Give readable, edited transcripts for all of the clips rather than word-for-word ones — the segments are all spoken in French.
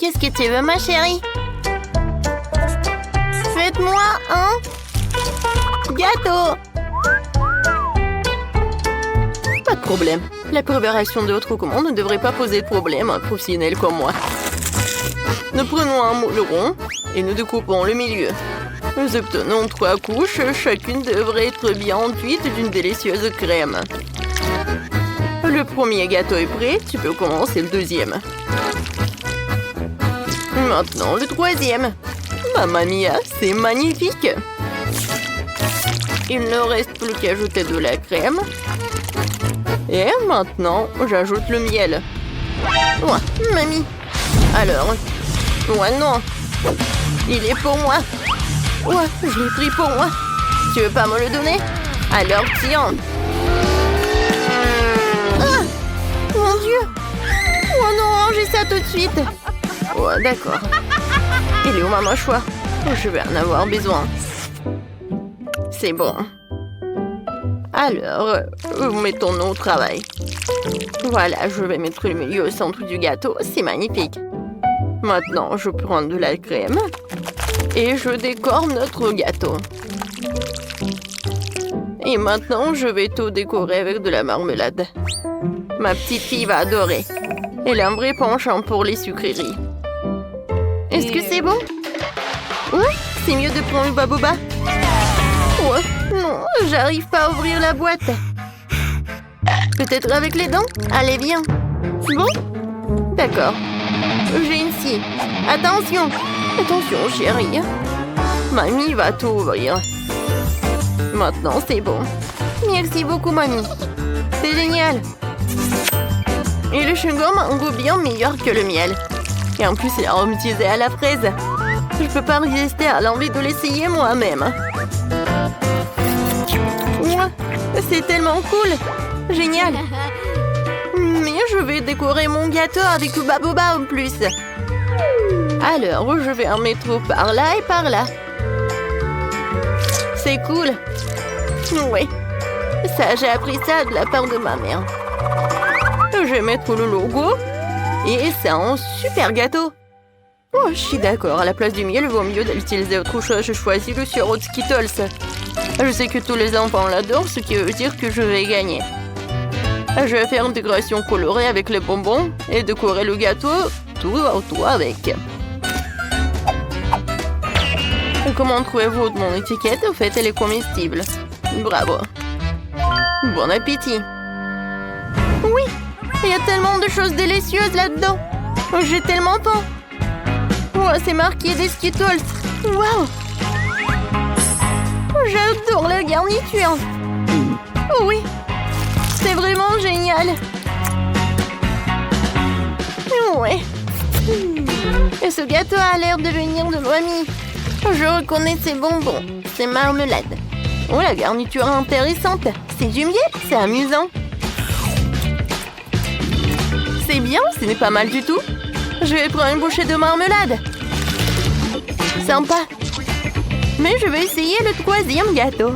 Qu'est-ce que tu veux, ma chérie? Faites-moi un gâteau. Pas de problème. La préparation de votre commande ne devrait pas poser de problème à un professionnel comme moi. Nous prenons un moule rond et nous découpons le milieu. Nous obtenons 3 couches, chacune devrait être bien enduite d'une délicieuse crème. Le premier gâteau est prêt, tu peux commencer le deuxième. Maintenant le troisième. Mamma mia, c'est magnifique! Il ne reste plus qu'à ajouter de la crème. Et maintenant, j'ajoute le miel. Ouais, mamie. Alors, ouais, non. Il est pour moi. Ouais, je l'ai pris pour moi. Tu veux pas me le donner? Alors tiens. Ah! Mon Dieu! Oh non, rangez ça tout de suite. Ouais, d'accord. Il est où ma mâchoire? Je vais en avoir besoin. C'est bon. Alors, mettons-nous au travail. Voilà, je vais mettre le milieu au centre du gâteau. C'est magnifique. Maintenant, je prends de la crème et je décore notre gâteau. Et maintenant, je vais tout décorer avec de la marmelade. Ma petite fille va adorer. Elle a un vrai penchant pour les sucreries. Est-ce que c'est bon? Ouais, c'est mieux de prendre le baboba. Ouais, non, j'arrive pas à ouvrir la boîte. Peut-être avec les dents? Allez, viens. Bon? D'accord. J'ai une scie. Attention. Attention, chérie. Mamie va tout ouvrir. Maintenant, c'est bon. Merci beaucoup, mamie. C'est génial. Et le chewing-gum a un goût bien meilleur que le miel. Et en plus, il est aromatisé à la fraise. Je peux pas résister à l'envie de l'essayer moi-même. Ouais, c'est tellement cool. Génial. Mais je vais décorer mon gâteau avec le baboba en plus. Alors, je vais en mettre par là et par là. C'est cool. Oui. Ça, j'ai appris ça de la part de ma mère. Je vais mettre le logo. Et c'est un super gâteau. Oh, je suis d'accord. À la place du miel, il vaut mieux d'utiliser autre chose. Je choisis le sirop de Skittles. Je sais que tous les enfants l'adorent, ce qui veut dire que je vais gagner. Je vais faire une décoration colorée avec les bonbons et décorer le gâteau tout autour avec. Comment trouvez-vous mon étiquette? En fait, elle est comestible. Bravo. Bon appétit. Oui, il y a tellement de choses délicieuses là-dedans. J'ai tellement faim. Oh, c'est marqué des Skittles. Waouh! J'adore la garniture. Oh oui, c'est vraiment génial. Ouais. Et ce gâteau a l'air de venir de mamie. Je reconnais ces bonbons. C'est marmelade. Oh, la garniture est intéressante. C'est du miel, c'est amusant. C'est bien, ce n'est pas mal du tout. Je vais prendre une bouchée de marmelade. Sympa. Mais je vais essayer le troisième gâteau.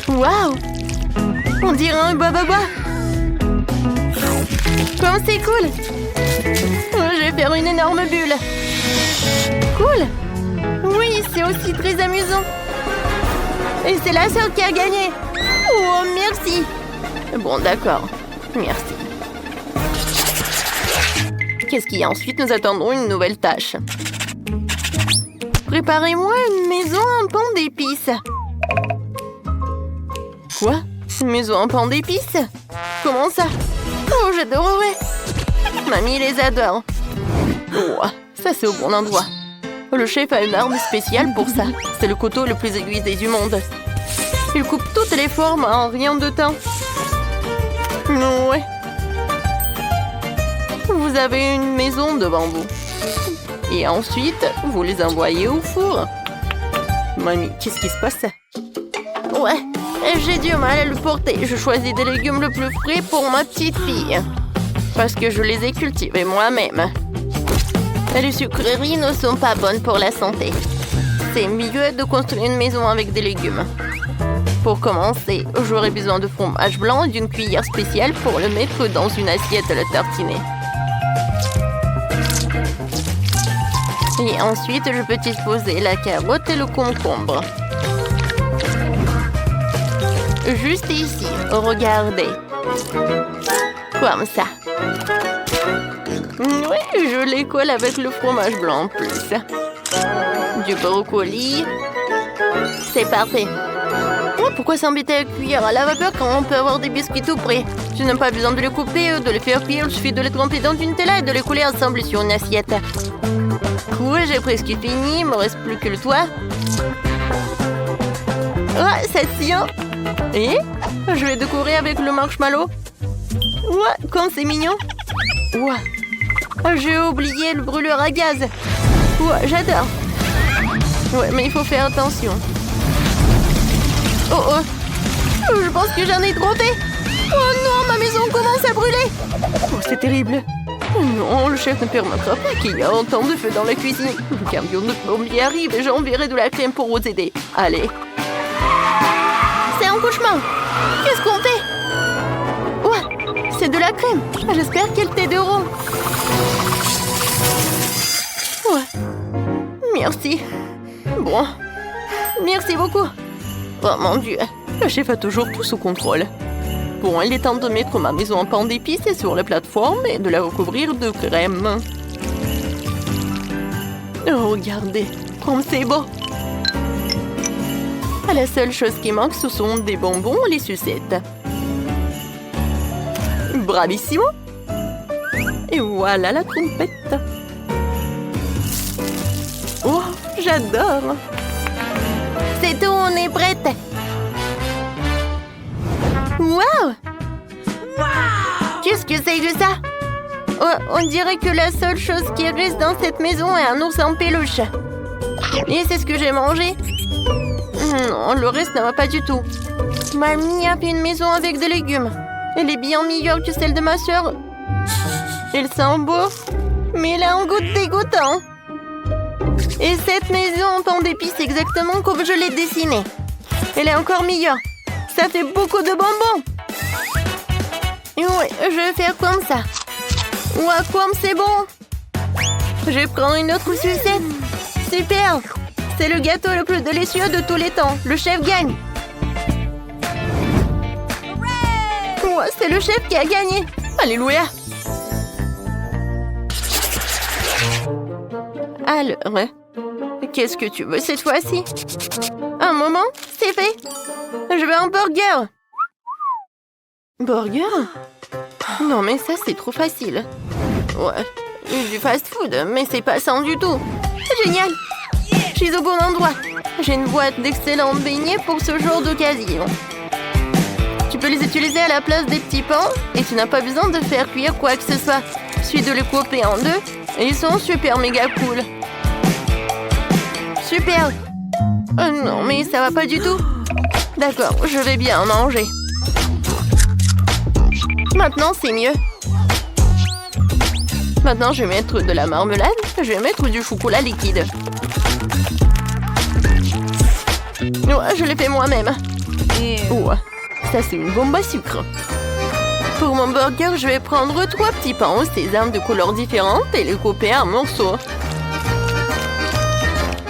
Waouh! On dirait un bababa. Comme c'est cool! Je vais faire une énorme bulle. Cool! Oui, c'est aussi très amusant. Et c'est la seule qui a gagné. Oh, merci! Bon, d'accord. Merci. Qu'est-ce qu'il y a ensuite? Nous attendons une nouvelle tâche. Préparez-moi une maison en pain d'épices. Quoi? Une maison en pain d'épices? Comment ça? Oh, j'adorerais. Mamie les adore. Oh, ça c'est au bon endroit. Le chef a une arme spéciale pour ça. C'est le couteau le plus aiguisé du monde. Il coupe toutes les formes en rien de temps. Ouais. Vous avez une maison devant vous. Et ensuite, vous les envoyez au four. Mamie, qu'est-ce qui se passe? Ouais, j'ai du mal à le porter. Je choisis des légumes le plus frais pour ma petite fille. Parce que je les ai cultivés moi-même. Les sucreries ne sont pas bonnes pour la santé. C'est mieux de construire une maison avec des légumes. Pour commencer, j'aurai besoin de fromage blanc et d'une cuillère spéciale pour le mettre dans une assiette à la tartiner. Et ensuite, je peux disposer la carotte et le concombre. Juste ici, regardez. Comme ça. Oui, je les colle avec le fromage blanc en plus. Du brocoli. C'est parfait. Oh, pourquoi s'embêter à cuire à la vapeur quand on peut avoir des biscuits tout prêts? Je n'ai pas besoin de les couper, de les faire cuire. Il suffit de les tremper dans une Nutella et de les coller ensemble sur une assiette. Cool, j'ai presque fini. Il me reste plus que le toit. Ouais, ça tient. Et je vais décorer avec le marshmallow. Ouais, comme c'est mignon. Ouais. J'ai oublié le brûleur à gaz. Ouais, j'adore. Ouais, mais il faut faire attention. Oh oh. Je pense que j'en ai trop fait. Oh non, ma maison commence à brûler. Oh, c'est terrible. Oh non, le chef ne permettra pas qu'il y ait autant de feu dans la cuisine. Le camion de plombier arrive et j'enverrai de la crème pour vous aider. Allez. C'est un cauchemar. Qu'est-ce qu'on fait? Ouais, c'est de la crème. J'espère qu'elle t'aideront. Ouais. Merci. Bon. Merci beaucoup. Oh mon Dieu. Le chef a toujours tout sous contrôle. Bon, il est temps de mettre ma maison en pain d'épices sur la plateforme et de la recouvrir de crème. Oh, regardez, comme c'est beau. La seule chose qui manque, ce sont des bonbons et les sucettes. Bravissimo. Et voilà la trompette. Oh, j'adore. C'est tout, on est prête. Wow! Qu'est-ce que c'est que ça? Oh, on dirait que la seule chose qui reste dans cette maison est un ours en peluche. Et c'est ce que j'ai mangé? Non, le reste ne va pas du tout. Mamie a fait une maison avec des légumes. Elle est bien meilleure que celle de ma sœur. Elle sent beau, mais elle a un goût dégoûtant. Et cette maison en pain d'épices exactement comme je l'ai dessinée. Elle est encore meilleure. Ça fait beaucoup de bonbons. Oui, je vais faire comme ça. Ouah, comme c'est bon. Je vais prendre une autre sucette. Super. C'est le gâteau le plus délicieux de tous les temps. Le chef gagne. Ouah, c'est le chef qui a gagné. Alléluia. Alors, qu'est-ce que tu veux cette fois-ci? Un moment, c'est fait. Je veux un burger. Burger? Non, mais ça, c'est trop facile. Ouais, du fast-food, mais c'est pas sain du tout. Génial. Je suis au bon endroit. J'ai une boîte d'excellents beignets pour ce genre d'occasion. Tu peux les utiliser à la place des petits pains et tu n'as pas besoin de faire cuire quoi que ce soit. Il suffit de les couper en deux et ils sont super méga cool. Super. Oh non, mais ça va pas du tout. D'accord, je vais bien manger. Maintenant, c'est mieux. Maintenant, je vais mettre de la marmelade. Je vais mettre du chocolat liquide. Ouais, je l'ai fait moi-même. Ouais, ça, c'est une bombe à sucre. Pour mon burger, je vais prendre 3 petits pains au sésame de couleurs différentes et les couper en morceaux.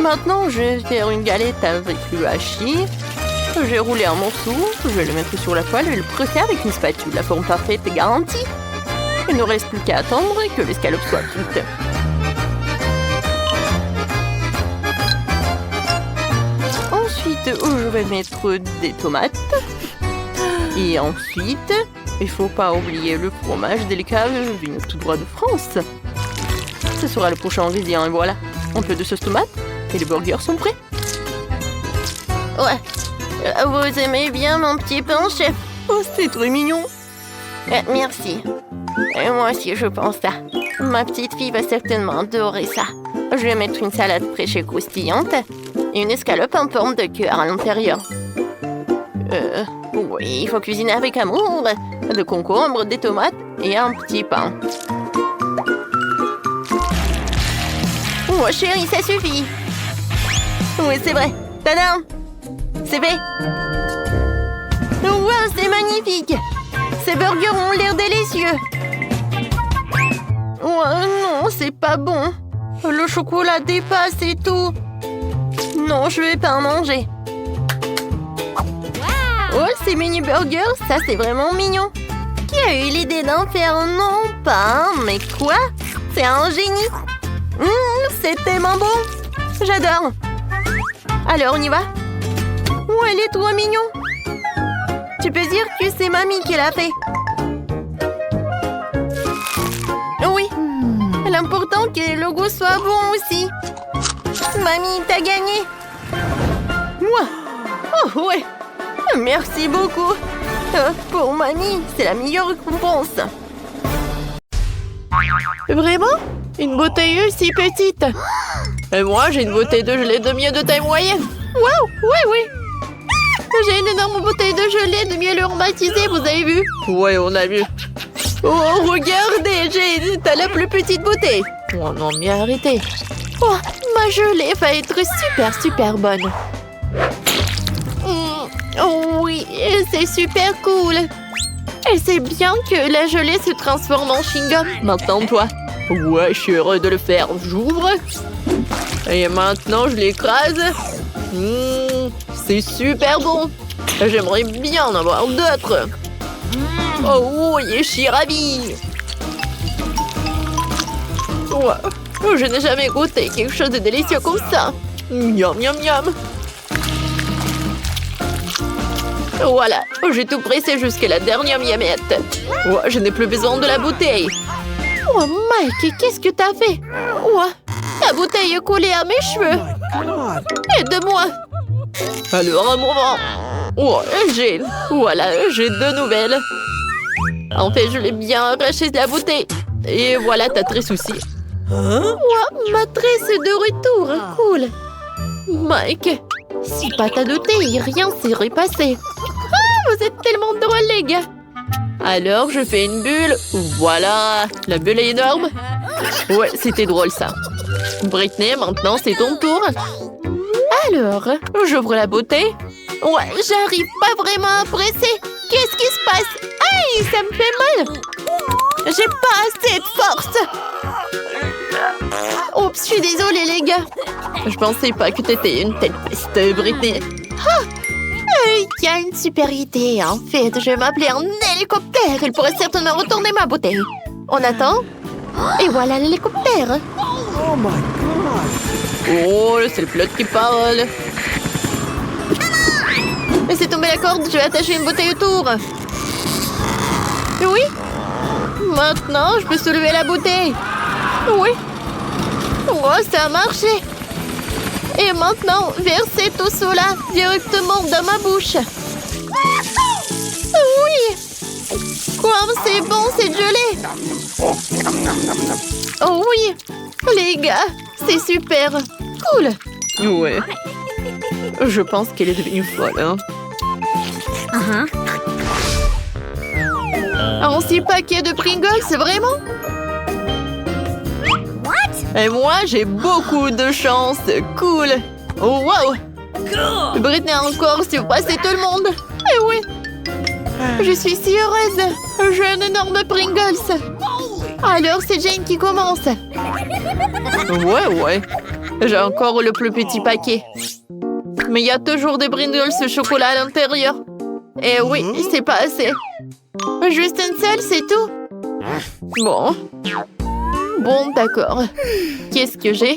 Maintenant, je vais faire une galette avec le hachis. Je vais rouler un morceau, je vais le mettre sur la poêle et le presser avec une spatule. La forme parfaite est garantie. Il ne reste plus qu'à attendre que l'escalope soit cuite. Ensuite, je vais mettre des tomates. Et ensuite, il ne faut pas oublier le fromage délicat venu tout droit de France. Ce sera le prochain ingrédient et voilà. Un peu de sauce tomate et les burgers sont prêts. Ouais. Vous aimez bien mon petit pain, chef? Oh, c'est très mignon. Merci. Et moi aussi, je pense ça. Ma petite fille va certainement adorer ça. Je vais mettre une salade fraîche et croustillante et une escalope en forme de cœur à l'intérieur. Oui, il faut cuisiner avec amour. De concombre, des tomates et un petit pain. Oh, chérie, ça suffit. Oui, c'est vrai. Tadam! C'est fait. Wow, c'est magnifique. Ces burgers ont l'air délicieux. Oh non, c'est pas bon. Le chocolat dépasse et tout. Non, je vais pas en manger. Oh, ces mini burgers, ça c'est vraiment mignon. Qui a eu l'idée d'en faire? Non, pas un, mais quoi? C'est un génie. C'est tellement bon. J'adore. Alors, on y va? Oh, elle est trop mignon. Tu peux dire que c'est mamie qui l'a fait. Oui. L'important que le goût soit bon aussi. Mamie, t'as gagné. Oh, ouais. Merci beaucoup. Pour mamie, c'est la meilleure récompense. Vraiment? Une bouteille si petite. Et moi, j'ai une bouteille de gelée de miel de taille moyenne. Waouh, oui. J'ai une énorme bouteille de gelée de miel aromatisé, vous avez vu? Ouais, on a vu. Oh, regardez, t'as la plus petite bouteille. Oh non, mais arrêtez. Oh, ma gelée va être super bonne. Oh oui, c'est super cool. Et c'est bien que la gelée se transforme en chewing-gum. Maintenant, toi. Ouais, je suis heureux de le faire. J'ouvre. Et maintenant, je l'écrase. C'est super bon. J'aimerais bien en avoir d'autres. Oh oui, je suis ravie. Ouais. Je n'ai jamais goûté quelque chose de délicieux comme ça. Miam. Voilà, j'ai tout pressé jusqu'à la dernière miamette. Ouais, je n'ai plus besoin de la bouteille. Oh, Mike, qu'est-ce que t'as fait? Ouais, ta bouteille est collée à mes cheveux. Aide-moi. Alors, un moment. Oh, j'ai deux nouvelles. En fait, je l'ai bien arraché de la bouteille. Et voilà ta tresse aussi. Ouais, ma tresse est de retour. Cool. Mike, si pas t'as douté, rien serait passé. Vous êtes tellement drôles, les gars. Alors, je fais une bulle. Voilà, la bulle est énorme. Ouais, c'était drôle, ça. Britney, maintenant, c'est ton tour. Alors, j'ouvre la bouteille. Ouais, j'arrive pas vraiment à presser. Qu'est-ce qui se passe? Aïe, ça me fait mal. J'ai pas assez de force. Oups, je suis désolée, les gars. Je pensais pas que t'étais une telle peste, Britney. Il y a une super idée, en fait. Je vais m'appeler un hélicoptère. Il pourrait certainement retourner ma bouteille. On attend. Et voilà l'hélicoptère. Oh my God! Oh, c'est le pilote qui parle. Laissez tomber la corde, je vais attacher une bouteille autour. Oui. Maintenant, je peux soulever la bouteille. Oui. Oh, ça a marché. Et maintenant, versez tout cela directement dans ma bouche. Oui. Comme c'est bon, cette gelée. Oh oui. Les gars, c'est super. Cool. Ouais. Je pense qu'elle est devenue folle, hein. Un 6 paquets de Pringles, c'est vraiment? Et moi, j'ai beaucoup de chance. Cool. Oh, wow. Britney a encore surpassé tout le monde. Eh oui. Je suis si heureuse. J'ai un énorme Pringles. Alors, c'est Jane qui commence. Ouais. J'ai encore le plus petit paquet. Mais il y a toujours des Pringles au chocolat à l'intérieur. Et oui, c'est pas assez. Juste une seule, c'est tout. Bon, d'accord. Qu'est-ce que j'ai?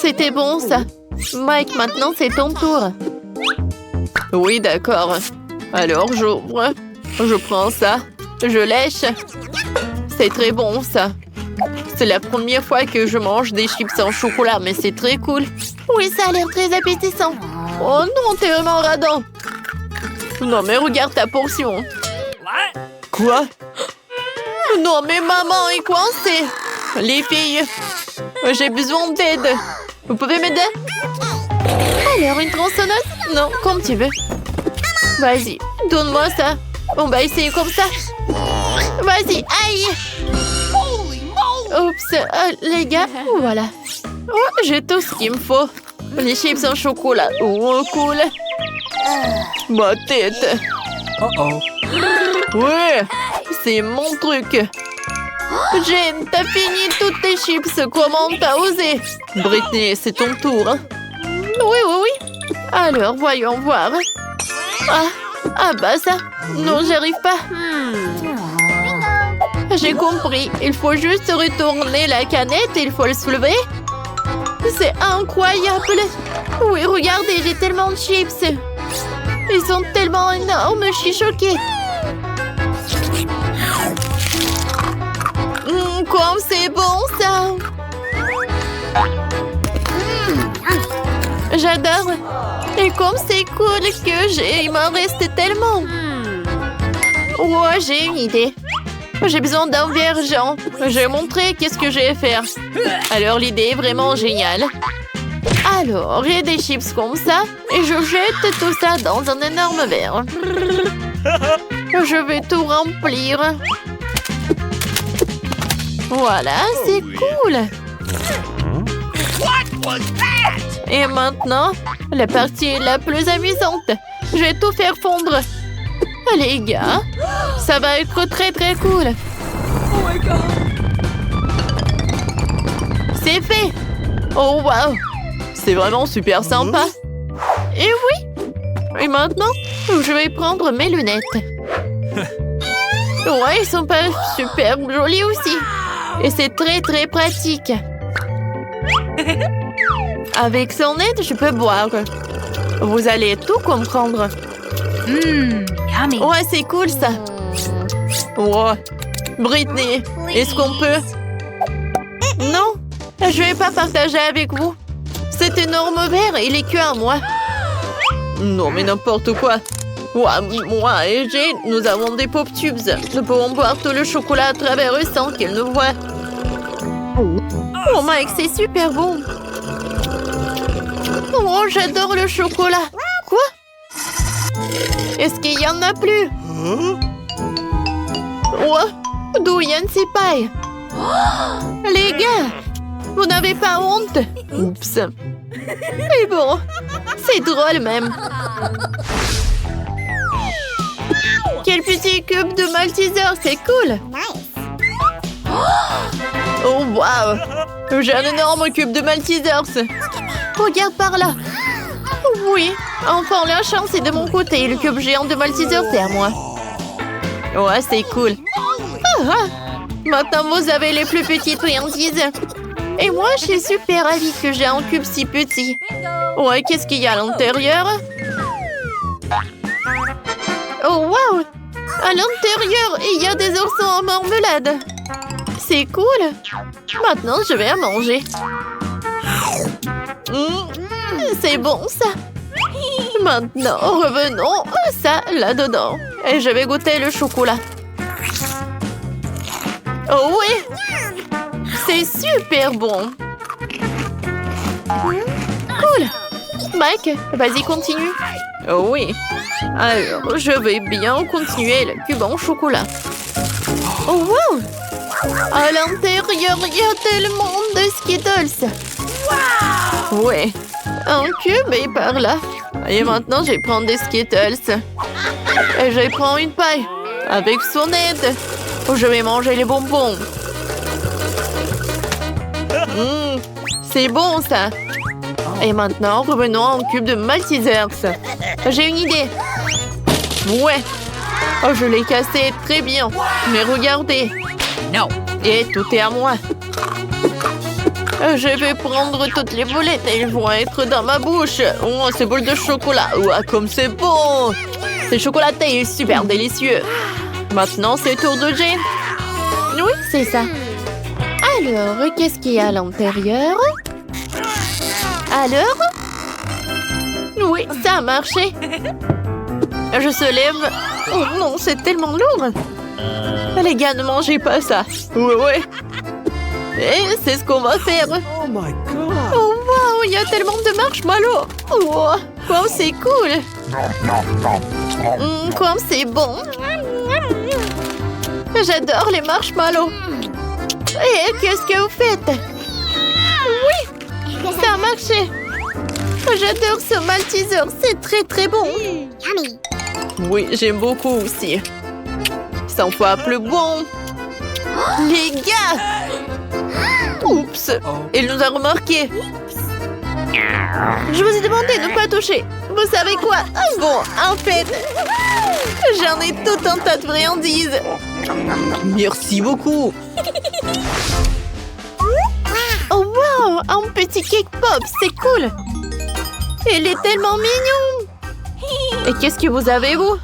C'était bon, ça. Mike, maintenant, c'est ton tour. Oui, d'accord. Alors, j'ouvre. Je prends ça. Je lèche. C'est très bon, ça. C'est la première fois que je mange des chips en chocolat, mais c'est très cool. Oui, ça a l'air très appétissant. Oh non, t'es vraiment radin. Non, mais regarde ta portion. Quoi? Non, mais maman est coincée. Les filles, j'ai besoin d'aide. Vous pouvez m'aider? Alors, une tronçonneuse? Non, comme tu veux. Vas-y, donne-moi ça. On va essayer comme ça. Vas-y, aïe. Oups, les gars, voilà. Oh, j'ai tout ce qu'il me faut. Les chips en chocolat. Oh, cool. Ma tête. Uh-oh. Ouais, c'est mon truc. Jane, t'as fini toutes tes chips. Comment t'as osé? Britney, c'est ton tour. Hein? Oui. Alors, voyons voir. Ah bah ça. Non, j'y arrive pas. J'ai compris. Il faut juste retourner la canette et il faut le soulever. C'est incroyable. Oui, regardez, j'ai tellement de chips. Ils sont tellement énormes, je suis choquée. Comme c'est bon, ça. J'adore. Et comme c'est cool que il m'en reste tellement. Ouais, j'ai une idée. J'ai besoin d'un vergent. Je vais montrer qu'est-ce que je vais faire. Alors, l'idée est vraiment géniale. Alors, j'ai des chips comme ça et je jette tout ça dans un énorme verre. Je vais tout remplir. Voilà, c'est cool. Et maintenant, la partie la plus amusante. Je vais tout faire fondre. Les gars, ça va être très très cool. Oh my God. C'est fait. Oh wow. C'est vraiment super sympa. Et oui. Et maintenant, je vais prendre mes lunettes. Ouais, ils sont pas super jolis aussi. Et c'est très très pratique. Avec son aide, je peux boire. Vous allez tout comprendre. Yummy. Ouais, c'est cool ça. Ouais. Britney, est-ce qu'on peut? Non, je vais pas partager avec vous. Cet énorme verre, il est que à moi. Non, mais n'importe quoi. Ouais, moi et Jane, nous avons des pop tubes. Nous pouvons boire tout le chocolat à travers eux sans qu'elle nous voie. Oh Mike, c'est super bon. Oh, j'adore le chocolat. Quoi? Est-ce qu'il y en a plus? Ouais, d'où Yann s'y paille? Les gars, vous n'avez pas honte? Oups. Mais bon, c'est drôle même. Quel petit cube de Malteser, c'est cool. Oh wow, j'ai un énorme cube de Maltesers. Regarde par là. Oui, enfin la chance est de mon côté. Le cube géant de Maltesers c'est à moi. Ouais, c'est cool. Maintenant vous avez les plus petites friandises. Et moi je suis super ravie que j'ai un cube si petit. Ouais, qu'est-ce qu'il y a à l'intérieur? Oh wow! À l'intérieur, il y a des oursons en marmelade. C'est cool. Maintenant, je vais à manger. C'est bon, ça. Maintenant, revenons ça là-dedans. Et je vais goûter le chocolat. Oh oui! C'est super bon. Cool. Mike, vas-y, continue. Oh oui. Alors, je vais bien continuer le cube en chocolat. Oh wow! À l'intérieur, il y a tellement de Skittles. Wow! Ouais. Un cube est par là. Et maintenant, je vais prendre des Skittles. Et je vais prendre une paille. Avec son aide. Je vais manger les bonbons. C'est bon, ça. Et maintenant, revenons à un cube de Maltesers. J'ai une idée. Ouais. Oh, je l'ai cassé très bien. Mais regardez. No. Et tout est à moi. Je vais prendre toutes les boulettes et elles vont être dans ma bouche. Oh, ces boules de chocolat. Ouah, comme c'est bon. C'est chocolaté et super délicieux. Maintenant, c'est le tour de Jane. Oui, c'est ça. Alors, qu'est-ce qu'il y a à l'intérieur? Alors? Oui, ça a marché. Je se lève. Oh non, c'est tellement lourd. Les gars, ne mangez pas ça. Ouais. Et c'est ce qu'on va faire. Oh my God. Oh wow, il y a tellement de marshmallows. Oh, comme c'est cool. Comme c'est bon. J'adore les marshmallows. Et qu'est-ce que vous faites? Oui, ça a marché. J'adore ce Malteser, c'est très très bon. Oui, j'aime beaucoup aussi. 100 fois plus bon. Les gars! Oups! Il nous a remarqué. Je vous ai demandé de ne pas toucher. Vous savez quoi? Bon, en fait, j'en ai tout un tas de friandises. Merci beaucoup. Oh wow! Un petit cake pop, c'est cool! Il est tellement mignon! Et qu'est-ce que vous avez, vous?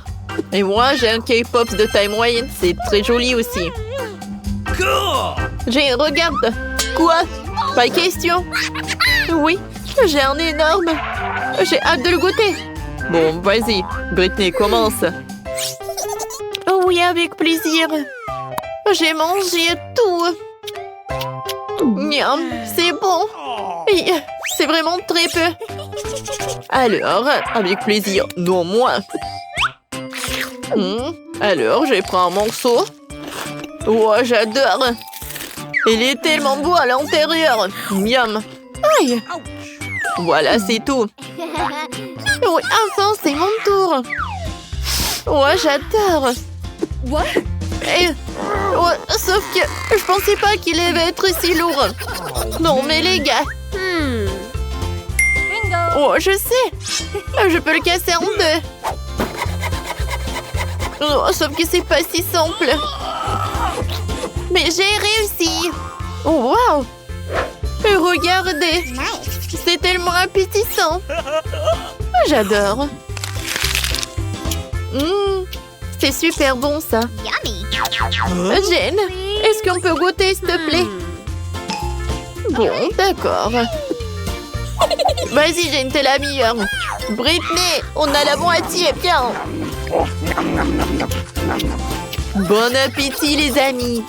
Et moi, j'ai un cake pop de taille moyenne. C'est très joli aussi. J'ai regarde. Quoi? Pas question. Oui, j'ai un énorme. J'ai hâte de le goûter. Bon, vas-y. Britney, commence. Oh oui, avec plaisir. J'ai mangé tout. Miam, c'est bon. Et c'est vraiment très peu. Alors, avec plaisir. Non, moi. Alors, je prends un morceau. Oh, j'adore. Il est tellement beau à l'intérieur. Miam. Aïe. Voilà, c'est tout. Oui, enfin, c'est mon tour. Oh, j'adore. Et, oh, sauf que je pensais pas qu'il allait être si lourd. Non, mais les gars. Oh, je sais. Je peux le casser en deux. Oh, sauf que c'est pas si simple. Mais j'ai réussi. Oh, wow. Regardez. C'est tellement appétissant. J'adore. C'est super bon, ça. Jane, est-ce qu'on peut goûter, s'il te plaît? Bon, d'accord. Vas-y, Jane, t'es la meilleure. Britney, on a la moitié, viens. Bon appétit, les amis.